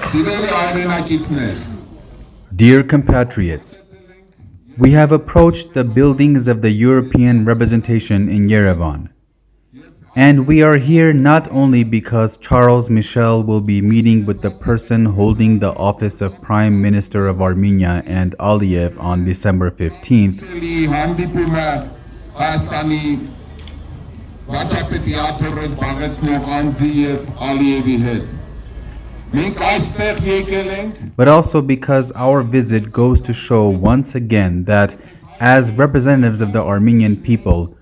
Սիրելի հայրենակիցներ, Dear compatriots, we have approached the buildings of the European representation in Yerevan. And we are here not only because Charles Michel will be meeting with the person holding the office of Prime Minister of Armenia and Aliyev on December 15th, Սելի հանդիպումը Հայաստանի վարչապետի աթոռը զբաղեցնող Անձի եւ Ալիևի հետ։ Մենք այստեղ եկել ենք but also because our visit goes to show once again that, as representatives of the Armenian people,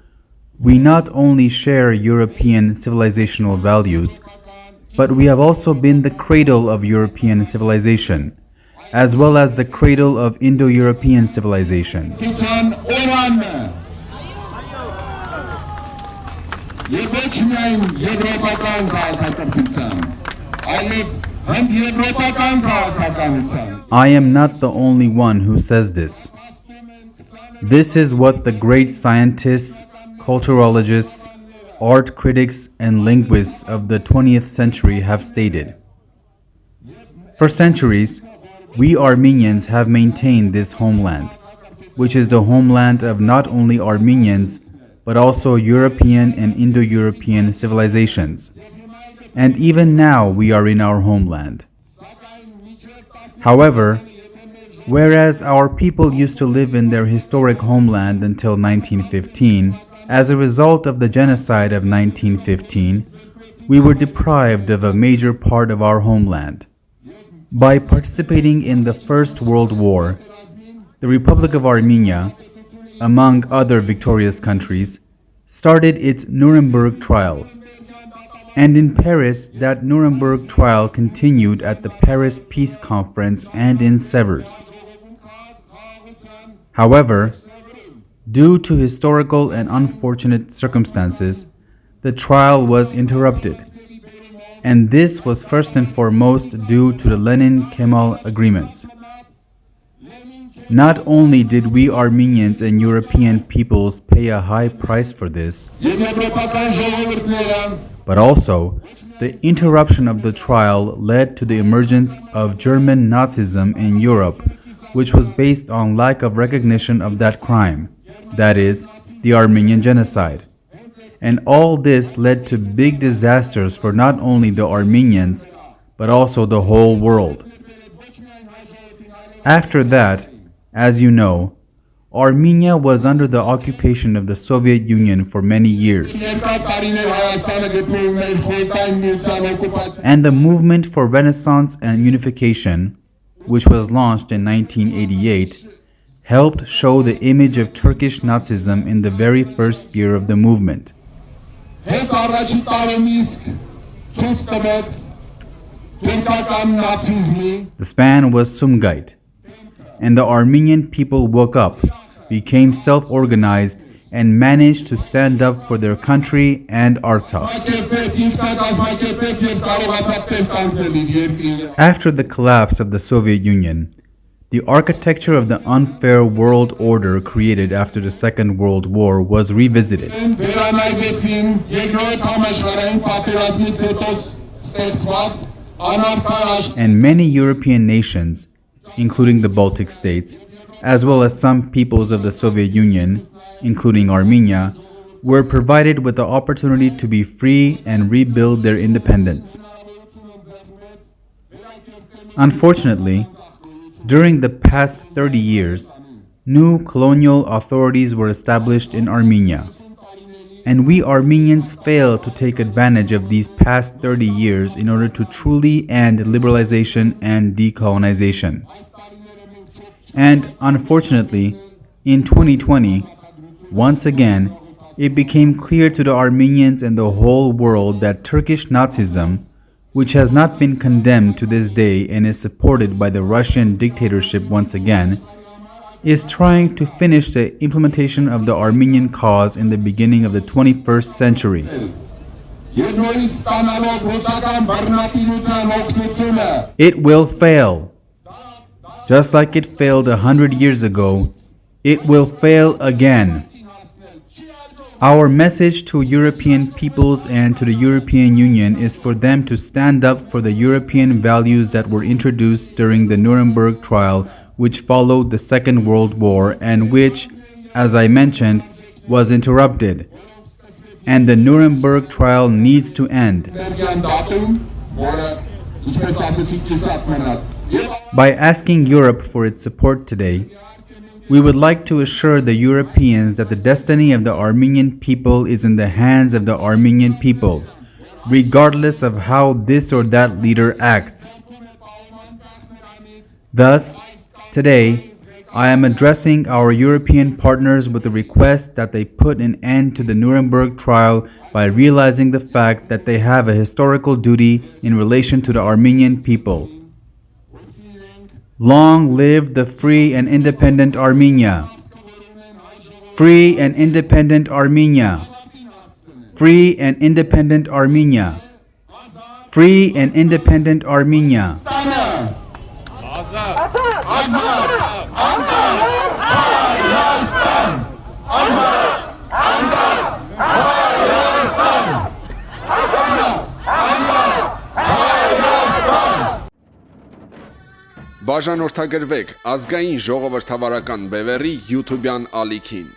we not only share European civilizational values, but we have also been the cradle of European civilization, as well as the cradle of Indo-European civilization. Քիչան օրանը եւ ոչ միայն եվրոպական քաղաքակրթության, այլև հնդեվրոպական քաղաքականության I am not the only one who says this. This is what the great scientists, culturologists, art critics, and linguists of the 20th century have stated. For centuries, we Armenians have maintained this homeland, which is the homeland of not only Armenians, but also European and Indo-European civilizations. And even now we are in our homeland. However, whereas our people used to live in their historic homeland until 1915, as a result of the genocide of 1915, we were deprived of a major part of our homeland. By participating in the First World War, the Republic of Armenia, among other victorious countries, started its Nuremberg trial. And in Paris, that Nuremberg trial continued at the Paris Peace Conference and in Sevres. However, due to historical and unfortunate circumstances, the trial was interrupted. And this was first and foremost due to the Lenin-Kemal agreements. Not only did we Armenians and European peoples pay a high price for this, եւ եվրոպական ժողովուրդները but also the interruption of the trial led to the emergence of German Nazism in Europe, which was based on lack of recognition of that crime, that is, the Armenian genocide. And all this led to big disasters for not only the Armenians, but also the whole world. After that, as you know, Armenia was under the occupation of the Soviet Union for many years, երկար տարիներ Հայաստանը գտնվում էր Խորհրդային Միության օկուպացիայի and the movement for Renaissance and Unification, which was launched in 1988, helped show the image of Turkish Nazism in the very first year of the movement. հենց առաջի տարում իսկ ցույց տվեց թուրքական նացիզմի The span was Sumgait, and the Armenian people woke up, became self-organized, and managed to stand up for their country and Artsakh. կերպեց ինքնակազմակերպեց եւ կարողացավ տեղ կանգնել իր երկիրը After the collapse of the Soviet Union, the architecture of the unfair world order created after the Second World War was revisited. վերանայվեցին երկրորդ համաշխարհային պատերազմից հետո ստեղծված անարդար And many European nations, including the Baltic states, as well as some peoples of the Soviet Union, including Armenia, were provided with the opportunity to be free and rebuild their independence. Unfortunately, during the past 30 years, new colonial authorities were established in Armenia, and we Armenians failed to take advantage of these past 30 years in order to truly end liberalization and decolonization. And unfortunately, in 2020, once again, it became clear to the Armenians and the whole world that Turkish Nazism, which has not been condemned to this day and is supported by the Russian dictatorship once again, is trying to finish the implementation of the Armenian cause in the beginning of the 21st century. եւ նորից ստանալով ռուսական բռնատիրության օգնությունը It will fail. Just like it failed 100 years ago, it will fail again. Our message to European peoples and to the European Union is for them to stand up for the European values that were introduced during the Nuremberg trial, which followed the Second World War and which, as I mentioned, was interrupted. And the Nuremberg trial needs to end. By asking Europe for its support today, we would like to assure the Europeans that the destiny of the Armenian people is in the hands of the Armenian people, regardless of how this or that leader acts. Thus, today, I am addressing our European partners with the request that they put an end to the Nuremberg trial by realizing the fact that they have a historical duty in relation to the Armenian people. Long live the free and independent Armenia! Free and independent Armenia! Free and independent Armenia! Free and independent Armenia! Բաժանորդագրվեք ազգային ժողովրդավարական բևեռի YouTube-յան ալիքին։